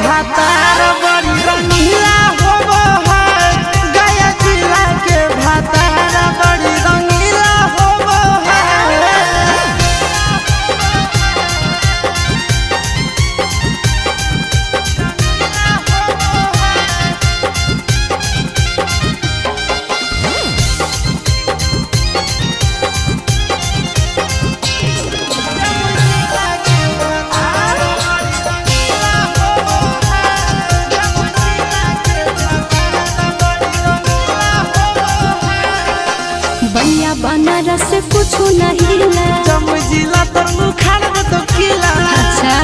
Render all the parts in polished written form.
भातार बड़ी रंगीला होबो है। गया जिला के भातार बड़ी रंगीला होबो है। बलिया बनारस से कुछ नहीं ला। जमुई जिला तो मुखार में तो किला। अच्छा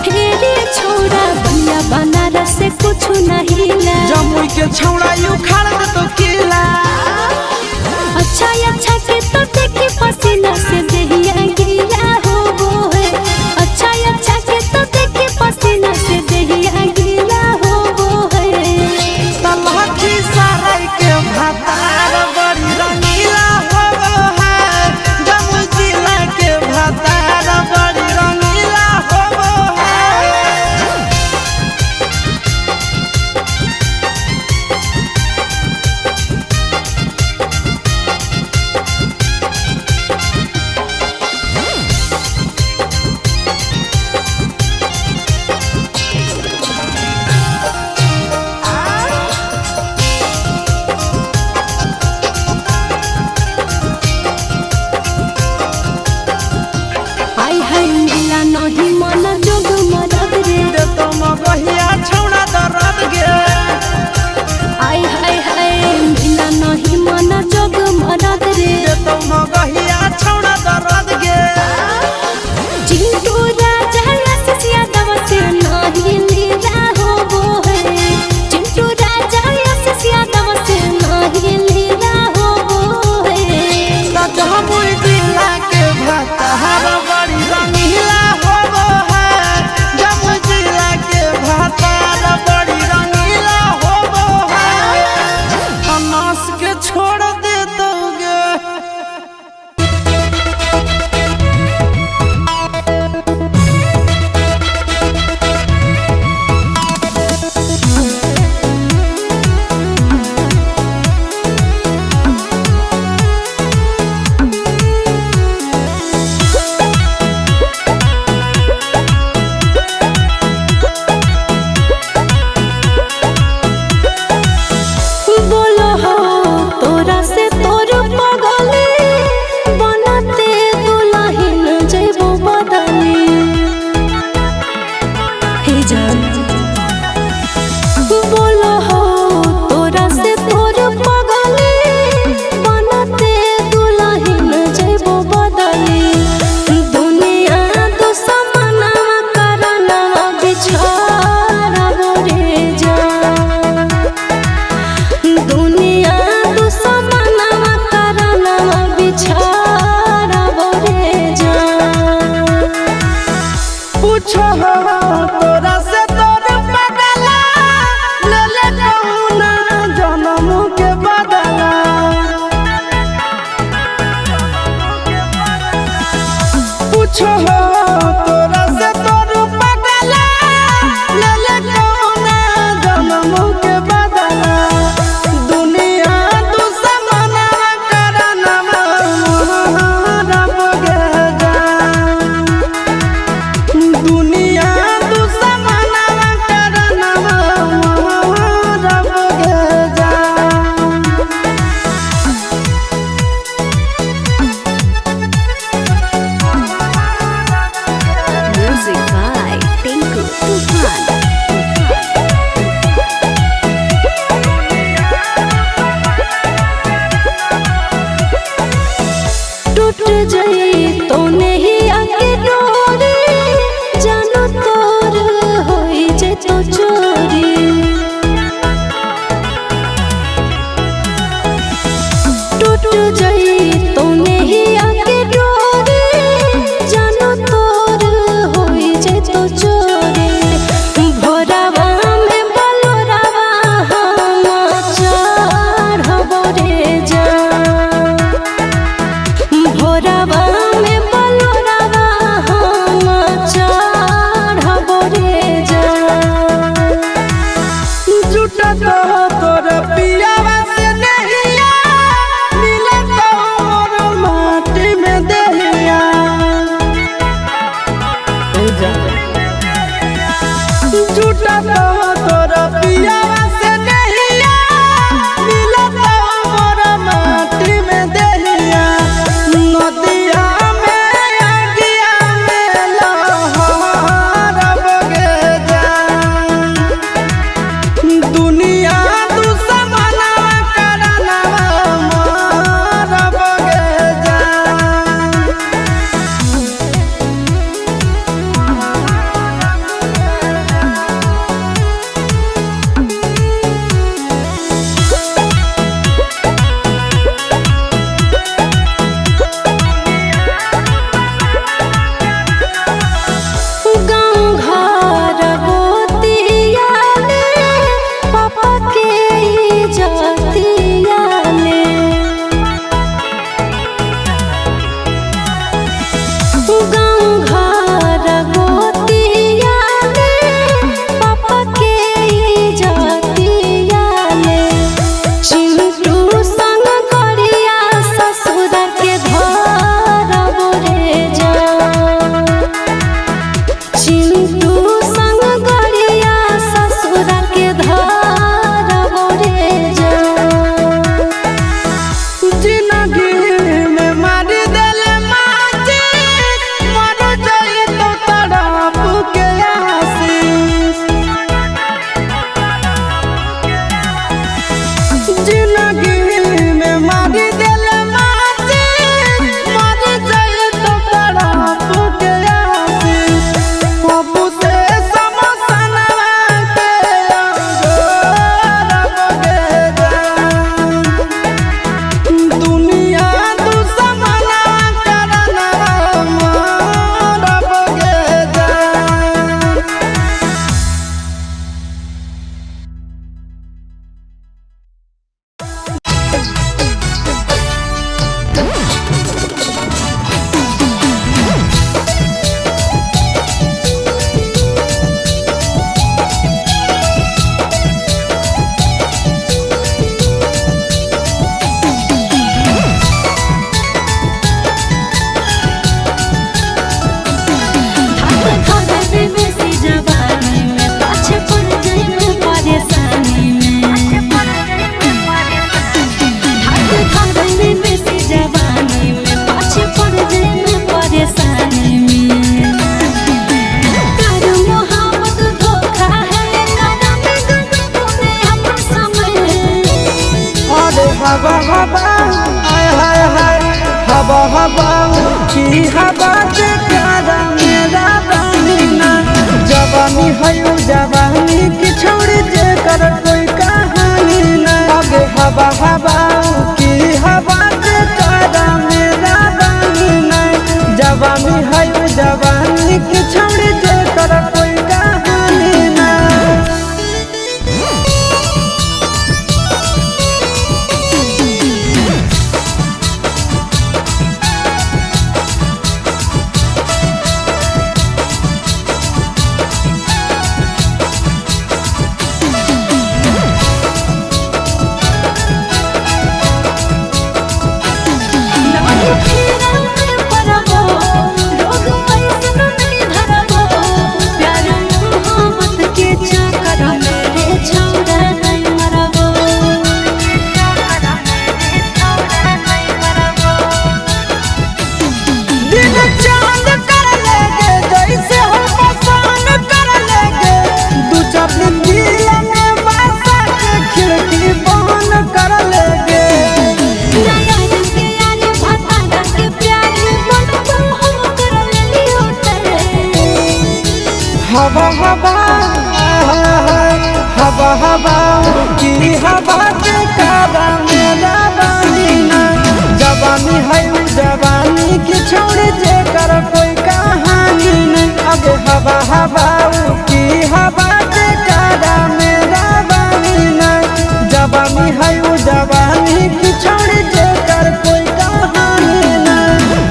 हेरे छोड़ा बलिया बनारस से कुछ नहीं ला। जमुई के छौड़ा उखाड़ में तो किला। अच्छा के तो देखी पसीना से देहिया गीला होबो है। अच्छा के तो देखी पसीना से देहिया गीला होबो है। तलहटी सराय के भातार बड़ी रंगीला होबो है। जमुई जिला के भातार बड़ी रंगीला होबो है। हाय हाय मिला नहीं मन जोग मरद रे। दे तो मगहिया छौड़ा दरद गे। हाय हाय हाय मिला नहीं मन जोग मरद रे। दे तो मगहिया छौड़ा दरद गे। चिंटू राजा यश यादव से नहीं लीला होबो है। चिंटू राजा यश यादव से नहीं लीला होबो है। जमुई जिला के भातार बड़ी रंगीला होबो है। जमुई जिला के भातार बड़ी रंगीला होबो है। हनास के छोड़ दे दोगे। बोलो हो तोरा से तोर पगली बनते दुल्हन जइबो बदली। हे जान बोलो हो तोरा से तोर पगली बनते दुल्हन जइबो बदली। दुनिया दुश्मनवा करनवा बिछड़बो रे जान। दुनिया दुश्मनवा करनवा बिछड़बो रे जान। पूछो हो तोरा से तोर पगला ले ले कौना जनम के बदला। पूछो हो तोरा से तोर पगला ले ले कौना जनम के बदला। दुनिया दुश्मनवा करनवा मारब गे जान। दुनिया दुश्मनवा जा झूठा तो तोरा पिया से नहिया मिलता मोरा माटी में दहिया नदिया में अगिया में लहर बगे जा दुनिया दुश्मना करना मार बगे जा गाँव घर गोतिया ले पापा के इज्जतिया ले गाँव घर गोतिया ले पापा के इज्जतिया ले चिंटू संग करिया ससुर के धरब रे जा चिंटू संग गरिया ससुर के धरब रे जा जिंदगी में मारी देले माची मर जाई तो तड़प के आशीष जिंदगी में मारी देले माची मर जाई तो तड़प के आशीष पप्पू से समसना के अंगोर बगे जा दुनिया दुश्मना करना मार बगे जा अरे हवा हवा हाय हाय हाय हवा हवा की हवा से प्यारा मेरा बनीना जवानी है जवानी की छोड़ जे कर कोई कहानी ना अबे हवा हवा की हवा से प्यारा मेरा बनीना जवानी है जवानी की छोड़ जे कर कोई कहानी ना दिन चांद कर लेगे जैसे हम पसंद कर लेगे दू चार दिन दिल में बसा के खिड़की बंद कर लेगे हवा हवा हवा हवा की हवा के कारा मेरा बनीना जवानी है जवानी की छोड़ जे कर कोई कहानी नहीं अबे हवा हवा की हवा के कारा मेरा बनीना जवानी है जवानी की छोड़ जे कर कोई कहानी नहीं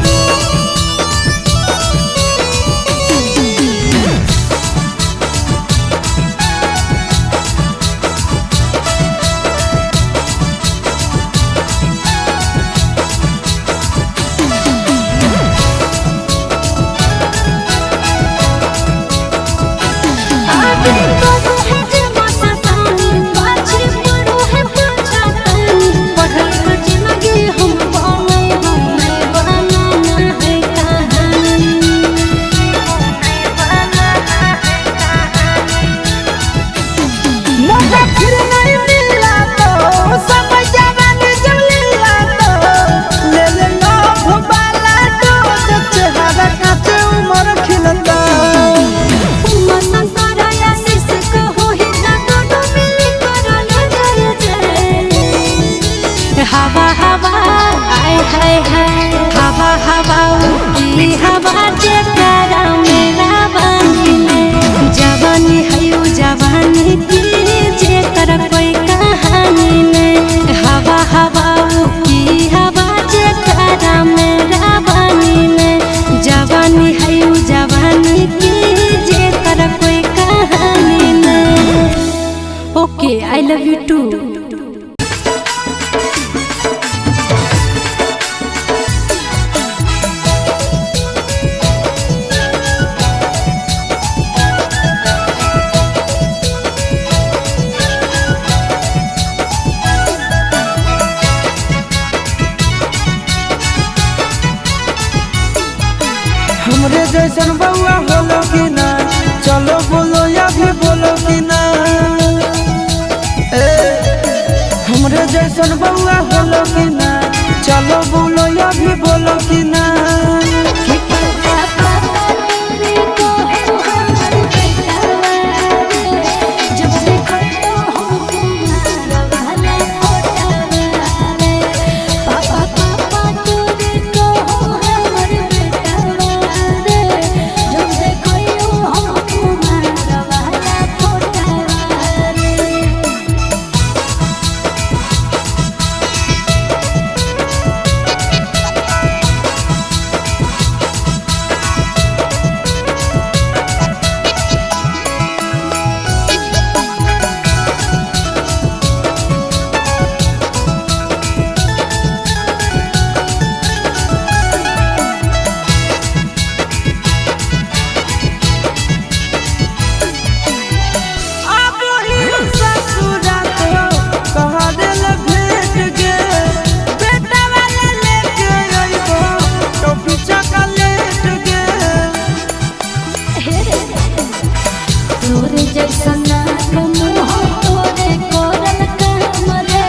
जैसा नाक मुँह तोरे करल काम रे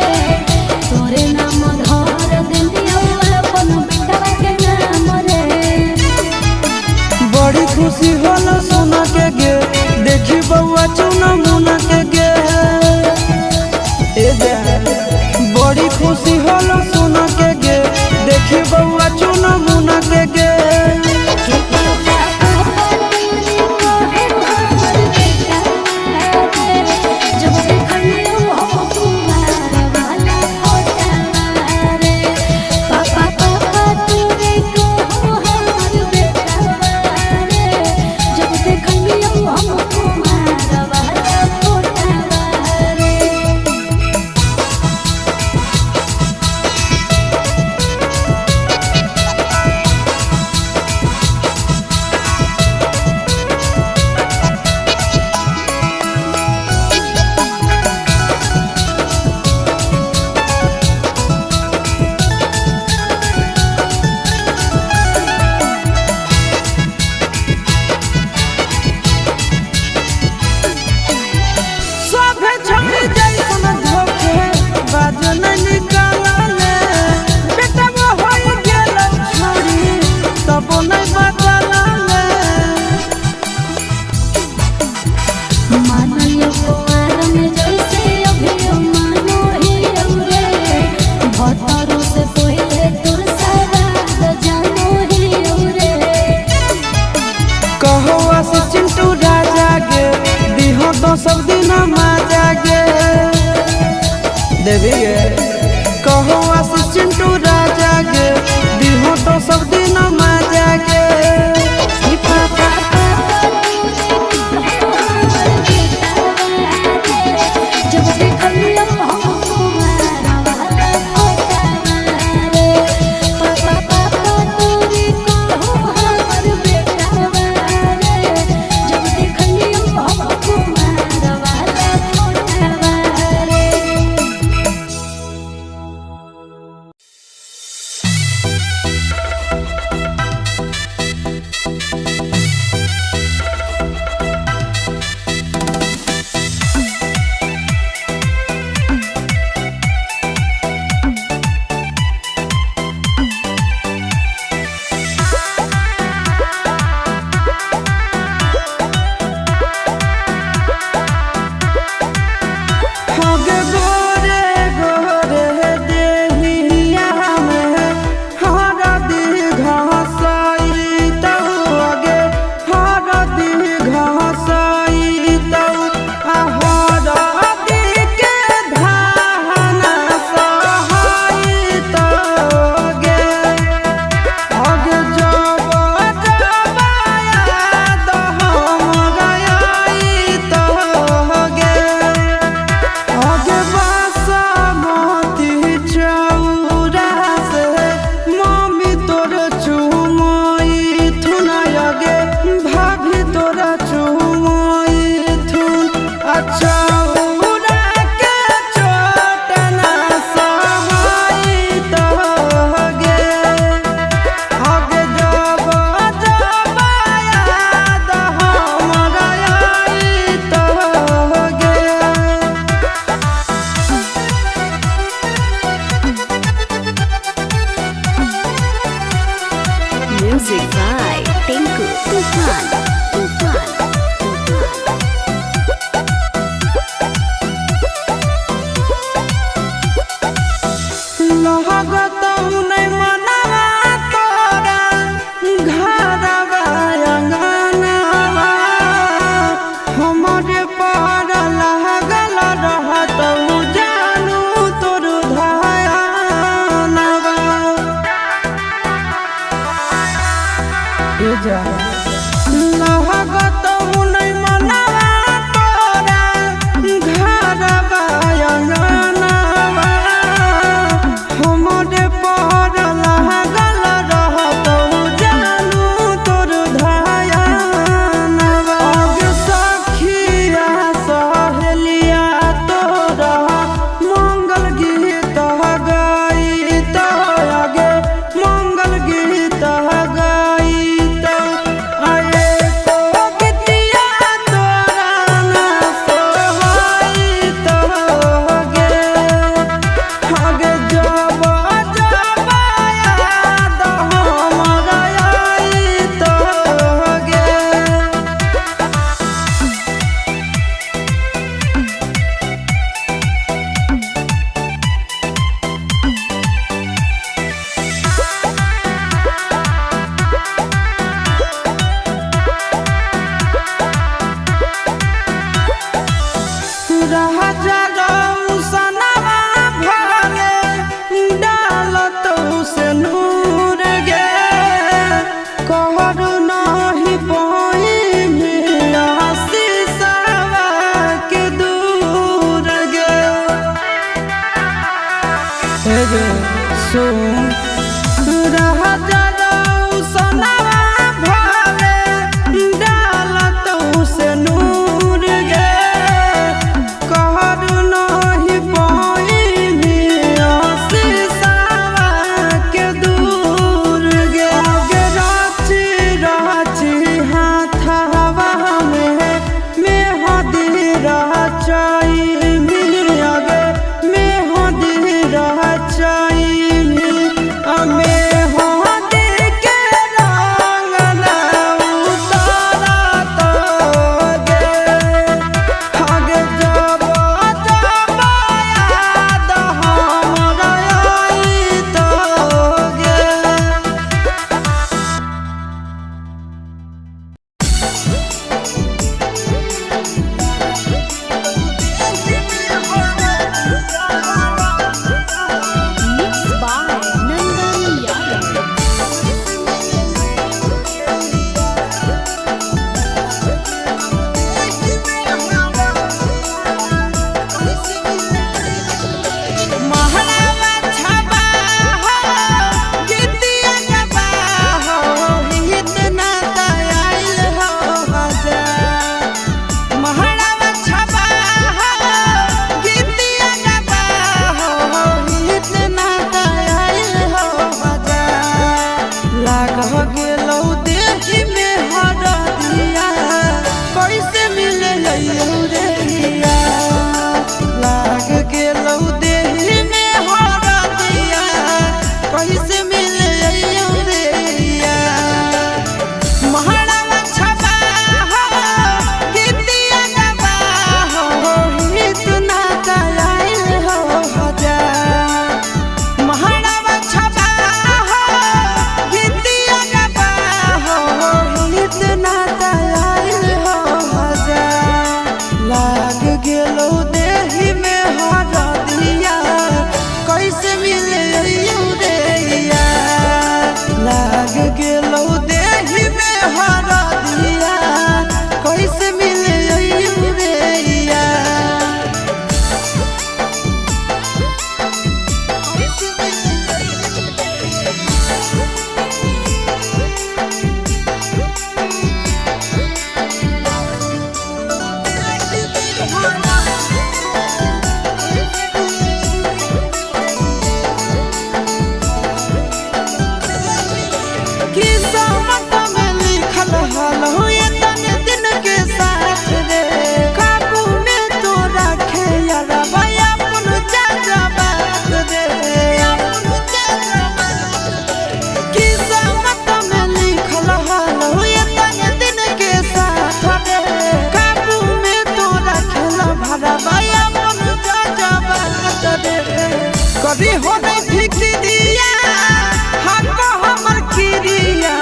तोरे नाम धर देलियो अपन बेटा के नाम रे। बड़ी खुशी होला सोना के गे देखी बउआ चुना मुना के गे ए जा बड़ी खुशी होला सोना के गे देखी बउआ चुना मुना के गे तो सब दिन मजा गे देवी गे कहो आशीष चिंटू राजा गे दिहो तो सब दिन मजा गे कभी हो नहीं फिक्रिया हमको हमर किरिया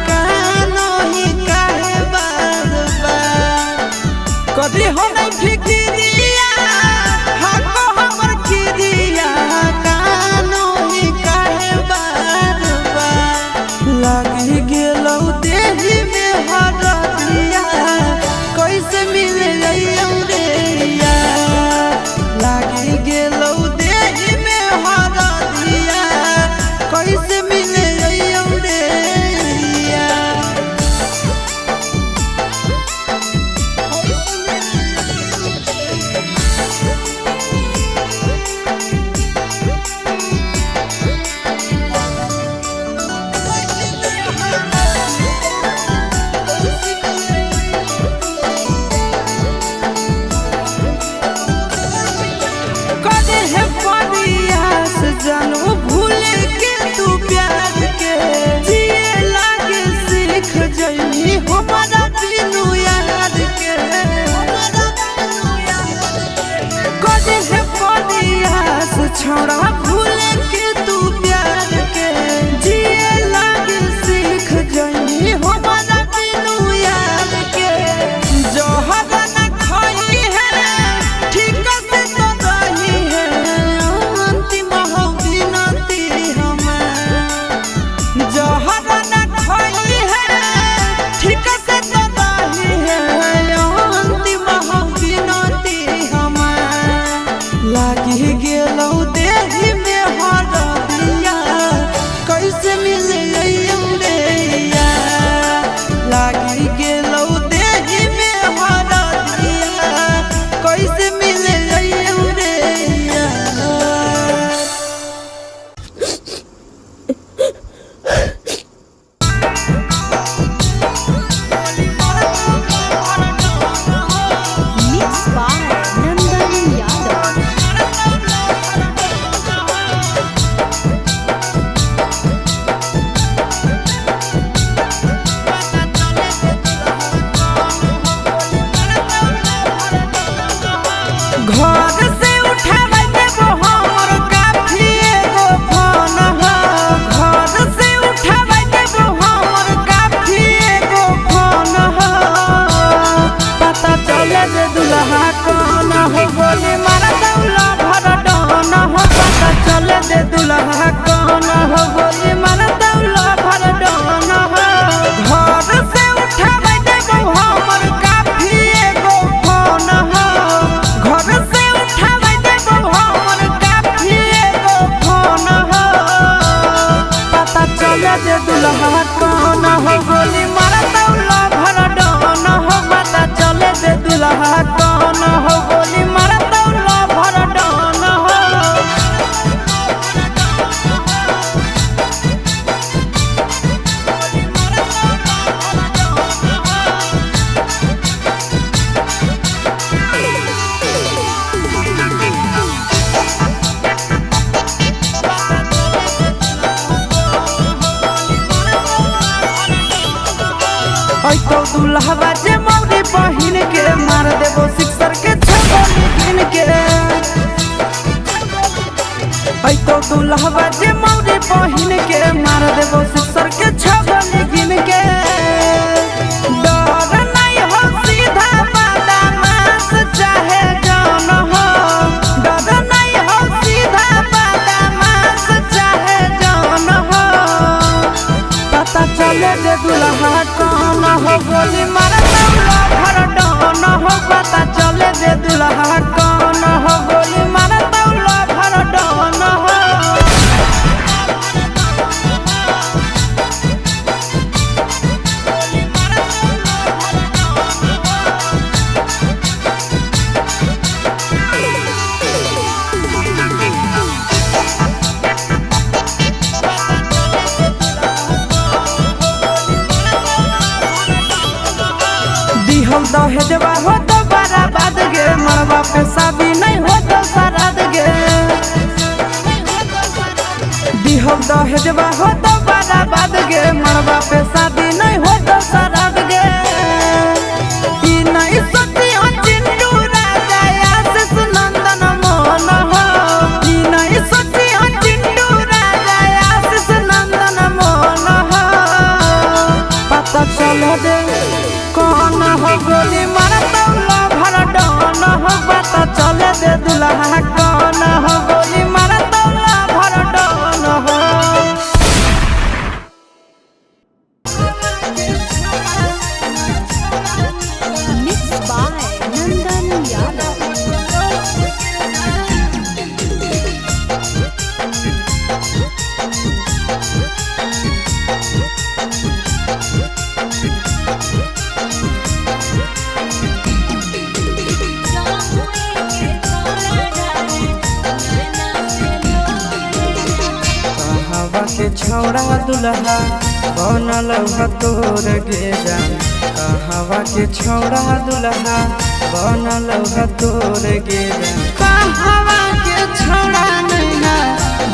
कानो ही काहे बार बार कभी हो नहीं फिक्रिया हमको हमर किरिया कानो ही काहे बार बार लागी गेलौ देही में हरदिया कैसे मिले रहियौ रे यार लागी गेलौ देही में हरदिया कैसे मिले रहियौ रे यार कदे है परियास जानू भूल के तू प्यार के जिए लागे सीख जइनी हमारा बिनु यार के कदे है परियास छोड़ा भूल के तू प्यार के जिए लागे सीख जइनी हमारा बिनु यार के जोहर न खोई है ठीक से तो रही है अंतिम हो बिनती हमें जोहर न खोई है ठीक से तो रही है अंतिम हो बिनती हमें लागी गेलौ देही में हरदिया कैसे मिले रे यार लागी गेलौ देही में हरदिया कैसे मिले रे यार मिक्स बाय नंदन यादव। घर से उठावे देबो हमर काफी एगो फोन हो घर से उठावे देबो हमर काफी एगो फोन हो पता चले जे दुल्हा कौन हो गोली मार दौला भर डन हो पता चले जे दुल्हा कौन हो गोली मार दौला भर डन हो घर से उठावे देबो हमर काफी एगो फोन हो घर से उठावे देबो हमर काफी एगो फोन हो पता चले जे दुल्हा कौन हो गोली मार दौला भर डन हो पता चले जे दुल्हा कौन हो गोली मार दौला भर डन हो तो दुल्हवा जे मौरी बहिन के मार देबो सिक्सर के छगोली गिन के तो दुल्हवा जे मौरी बहिन के मार देबो सिक्सर के छगोली गिन के डर नहीं हो सीधा बदमाश चाहे जान हो डर नहीं हो सीधा बदमाश चाहे जान हो पता चले जे दुल्हा कौन हो गोली मार दौला भर डन हो पता चले जे दुल्हा कौन हो गोली मार दौला भर डन हो दिहल दहेजवा हो तो बराबाद गे मरवा पे शादी नहीं हो तो सराद गे दिहल दहेजवा हो तो बराबाद गे मरवा पे शादी नहीं हो तो सराद गे ई नहीं सोची हो चिंटू राजा आशीष नंदन मोहन हो ई नहीं सोची हो गोली मारता भर डन हो पता चले दे दुल्हा कौन हो गोली मारता भर डन हो Mixed by Nandan Yadav. कहवा के छौड़ा दुल्हा बनल तोर गे जान कहवा के छौड़ा दुल्हा बनल तोर गे जान कहवा के छौड़ा नैना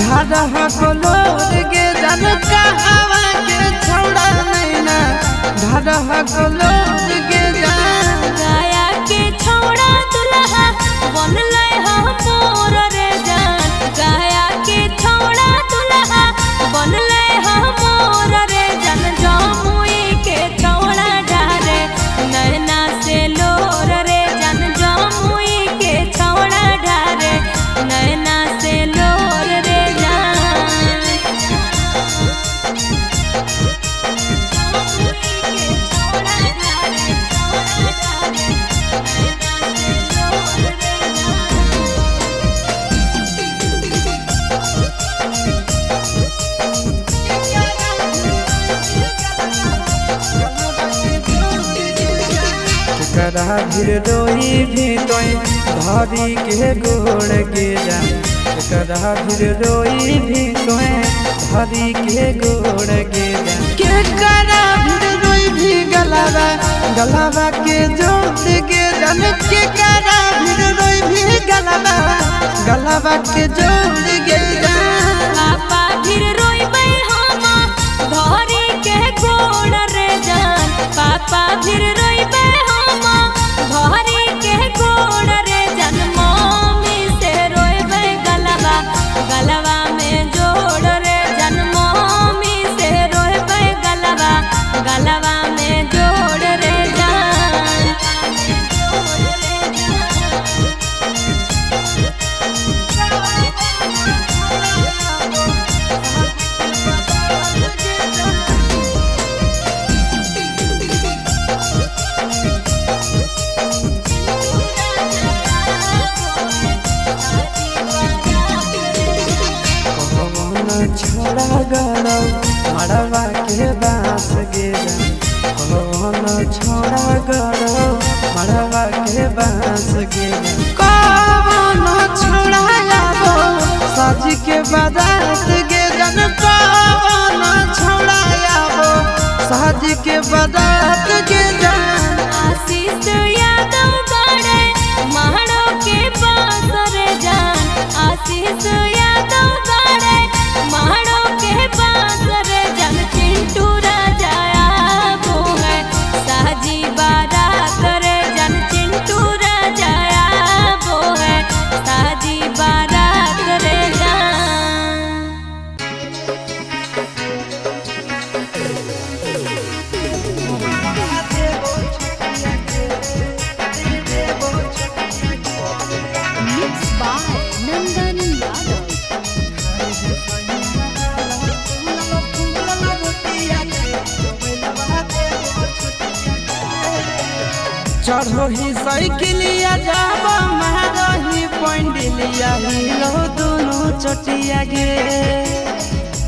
ढाढह कोलोर गे जान कहवा के छौड़ा नैना ढाढह कोलोर गे जान गाया के छौड़ा दुल्हा बनले मोर रे जान गाया के छौड़ा दुल्हा बनले मोर रे जान जमुई के छौड़ा ढारे नैना से लोर रे जान जमुई के छौड़ा ढारे नैना से लोर रे जान करा भीर रोई भी तोय धरी के गोड़ गे जान करा भीर रोई भी तोय धरी के गोड़ गे जान के करा भीर रोई भी गलावा के जोड़ गे जान के करा भीर रोई भी गलावा के जोड़ गे जान पापा फिर रोइबै हम धरी के गोड़ रे जान पापा फिर रोइबै हम धरी के गोड़ रे जान मम्मी से रोइबै गलवा में जोड़ रे जान मम्मी से रोइबै गलवा में जोड़ रे जान छोड़ा गड़ो मड़वा के बास गे कौन छोड़ा गड़ो मड़वा के बास गे कौन छोड़ा आबो साज के बारात गे जन कौन छोड़ा आबो साज के बारात गे जन आशीष यादव बड़े महड़ो के पास रे जान आशीष यादव बड़े महड़ो के पास रे जान चिंटू राजा आबो है साजी बारात रे जान चिंटू राजा आबो है साजी बारात रे जान Mixed by Nandan Yadav. चढ़ो ही साइकिलिया जाब मारही पंडिलिया हिलो दोनों चटिया गे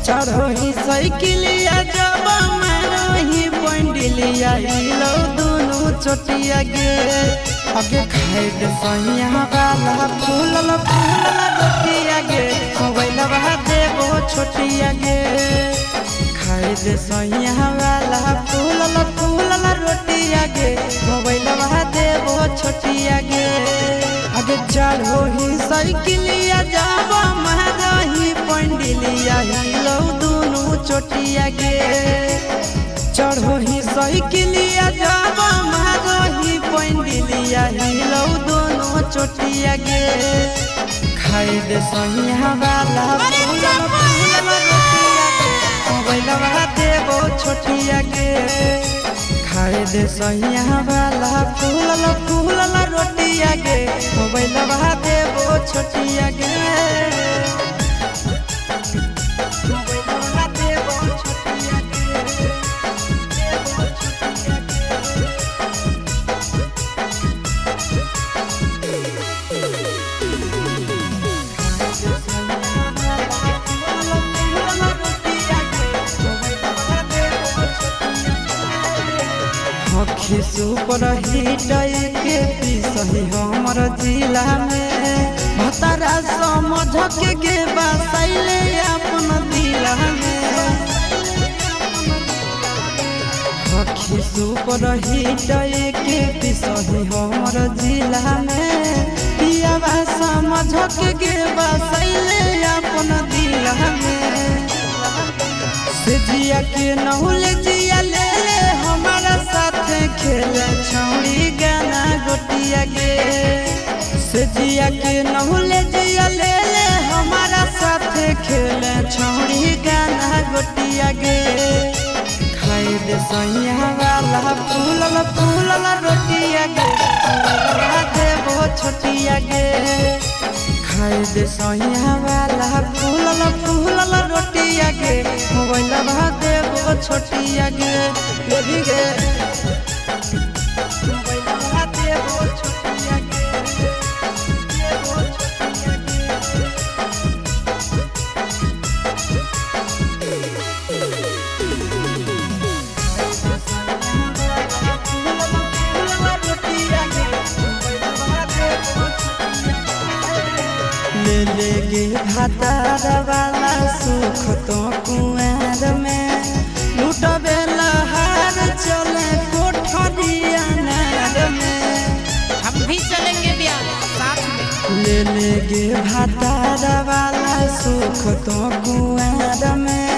चढ़ो ही साइकिलिया जाब मारही पंडिलिया हिलो दोनों चटिया गे आगे खाए दे सैया वाला फूलल रोटिया गे मोबाइल देबो छोटिया गे खाए दे सैया वाला फूलल रोटिया गे मोबाइल देबो छोटिया गे आगे चढ़ो ही साइकिलिया जाब मारही पंडिलिया हिलो दोनों चोटिया गे चढ़ो ही साइकिलिया जाब मारही पंडिलिया हिलो दोनों चोटिया गे खाए दे सैया वाला मोबाइल देबो छोटिया गे खाए दे सैया वाला फूलला फूलला रोटी आगे मोबाइल बहा दे वो छोटी आगे मोबाइल बहा दे वो छोटी आगे सुपर हिट के सही हमर जिला में भतरा समझ के बसैले अपन दिला में हखी सुपर हिट के सही हमर जिला में पियावा समझ के बसैले अपन दिला में से जिया के नहुल जिया ले हमारा साथ खेले छौड़ी गाना गोटिया गे से जिया के नहुले जिया ले हमारा साथ खेले छौड़ी गाना गोटिया गे खाए दे सैया वाला फूलला फूलला रोटिया गे दे वो छोटिया गे खाए दे सैया वाला फूलला फूलला रोटिया गे मोबाइल बहा दे वो छोटिया गे बेबी गे मोबाइल बहा दे वो छोटिया गे वो छोटिया ले ले गे भातार वाला सुख तो कुआर में लुटबे लहार चले कोठरिया नार में हम भी चलेंगे ब्याह साथ में। ले ले गे भातार वाला सुख तो कुआर में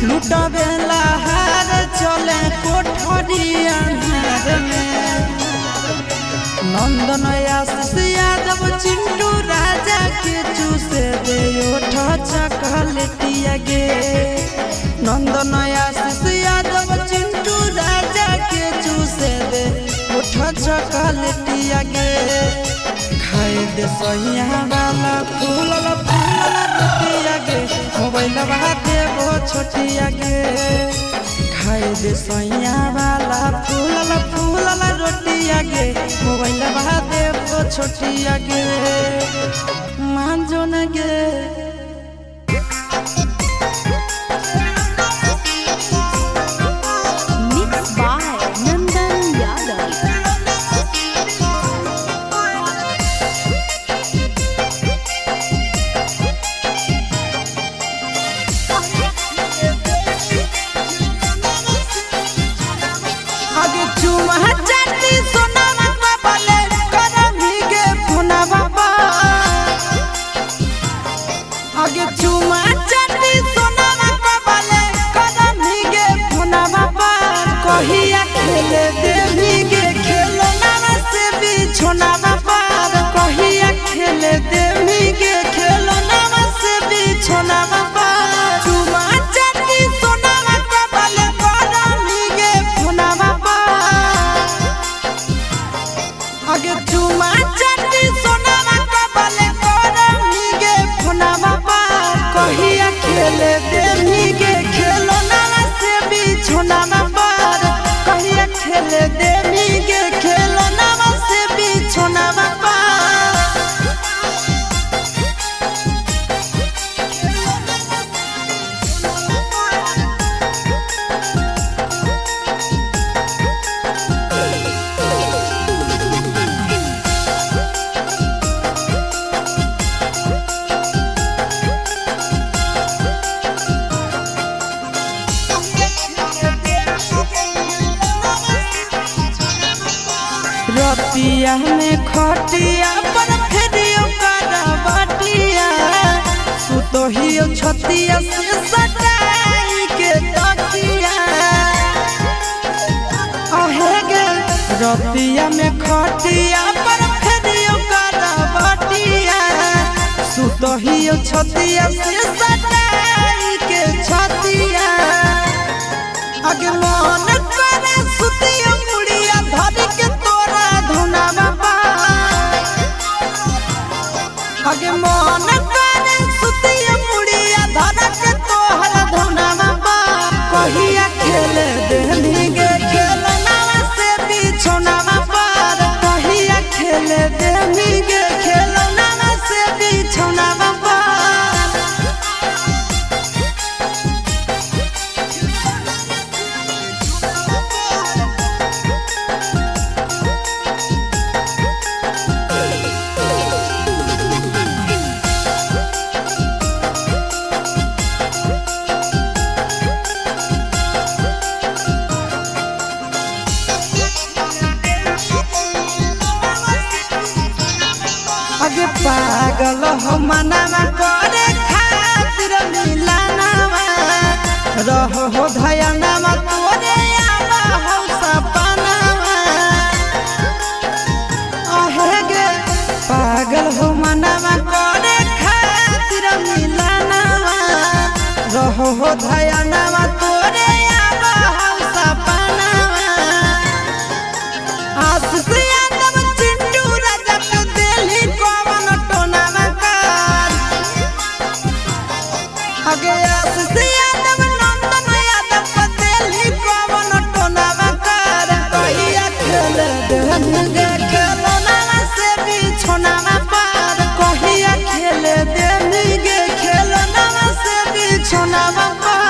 लुटबे लहार चले कोठरिया नार में नंदन आशीष यादव चिंटू राजा के चूसे दे ओठ चकलेटिया गे नंदन आशीष यादव चिंटू राजा के चूसे दे ओठ चकलेटिया गे खाए दे सैया वाला फूलला फूलला रोटिया गे मोबाइल बहा दे वो छोटिया गे खाए दे सैया वाला फूलला फूलला रोटिया गे मोबाइल बहा दे वो छोटिया गे मांझो न गे Mixed by Nandan Yadav. आगे चुमा चाटी सोना बाबा ले करमी गे पुना बाबा आगे चुमा चाटी सोना बाबा ले करमी गे पुना बाबा कहिया खेले देवी गे खेलो ना से बिछोना बाबा कहिया खेले देवी गे खेलो ना से बिछोना बाबा चुमा चाटी सोना बाबा ले करमी गे पुना बाबा आगे चुमा चाटी सोना बाबा ले करमी गे पुना बाबा कहिया खेले देवी गे खेलो ना से बिछोना बाबा कहिया खेले देवी गे खेलो ना से बिछोना बाबा रतिया में खटिया पर फेरियो करवटिया सुतोहियो छतिया से सटाई के तकिया आहे गे रतिया में खटिया पर फेरियो करवटिया सुतोहियो छतिया से सटाई के छतिया आगे मन करे सुतिया सुतिया मुड़िया धर के तोरा धुनावा बा आगे मन करे सुतिया मुड़िया धर के तोहरा धुनावा बा कहिया खेले देनी गे खेलना से बिछोनावा पार कहिया खेले देनी गे खेलना से बिछोनावा पार आगे पागल हो मनावा करे खातिर मिलानावा रहो हो धयानावा तोरे आवा हो सपनावा आहे गे पागल हो मनावा करे खातिर मिलानावा रहो हो धयानावा तोरे आवा हो सपनावा आशीष यादव चिंटू राजा के दिल्ली कौन टोनावा कार आगे आशीष यादव नंदन यादव के दिल्ली कौन टोनावा कार कहिया खेले देनी गे खेलना से बिछोनावा पार कहिया खेले देनी गे खेलना से बिछोनावा पार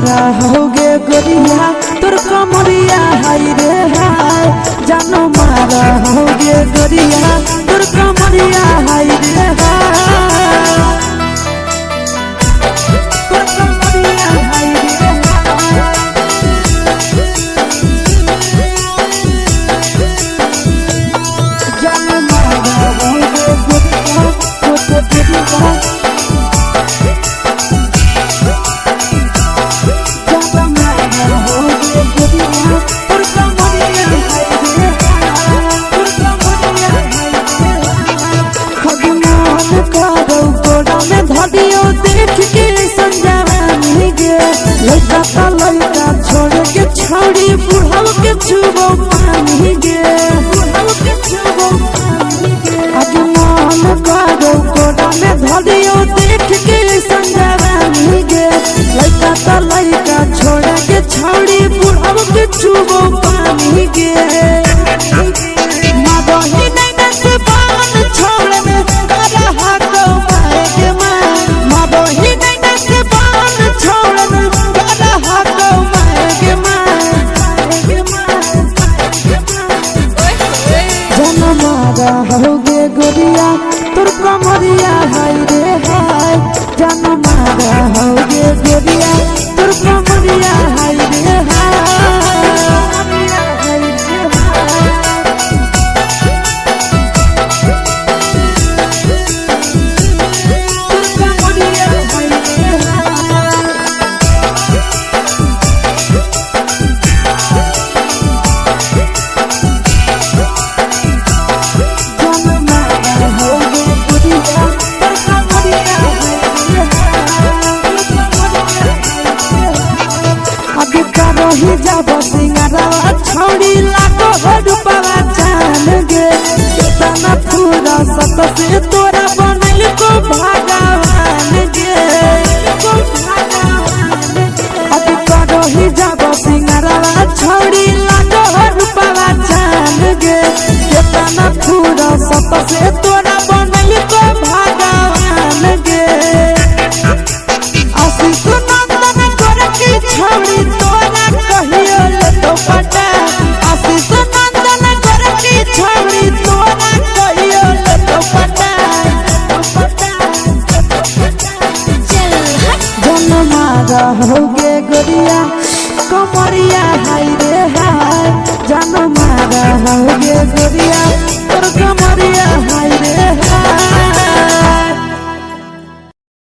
मारा होगे गोरिया तोर कमरिया हाय रे हाय जान मारा होगे गोरिया तोर कमरिया हाय रे हाय तोर कमरिया हाय रे हाय जान मारा होगे गोरिया तोर कमरिया छोड़ी बुढ़ाव के छुबो पानी गे आज मन करो कोड़ा में धरियो देख के संजवानी गे लइका त लइका छोड़ के छोड़ी बुढ़ाव के छुबो पानी गे मगही नैना से बान छोड़ में करा हाथो माए के मां मगही नैना से बान छोड़ में करा हाथो माए के मां मारा होगे गोरिया तोर कमरिया हाय रे हाय जान मारा होगे गोरिया तोर कमरिया हाय रे रही जब सिंगारवा छोड़ी लाखो रुपवा जान गे कितना पूरा सत से तोरा बनल को भगवान गे अब रही जब सिंगारवा छोड़ी लाखो रुपवा जान गे कितना पूरा सत से तोरा बनल को भगवान गे आशीष नंदन कर के छोड़ी तोरा कहियो ले तो पटा आशीष नंदन कर के छोड़ी तोरा कहियो ले तो पटा जन मारा होगे गोरिया कमरिया हाय रे हाय जन मारा होगे गोरिया तोर कमरिया हाय रे हाय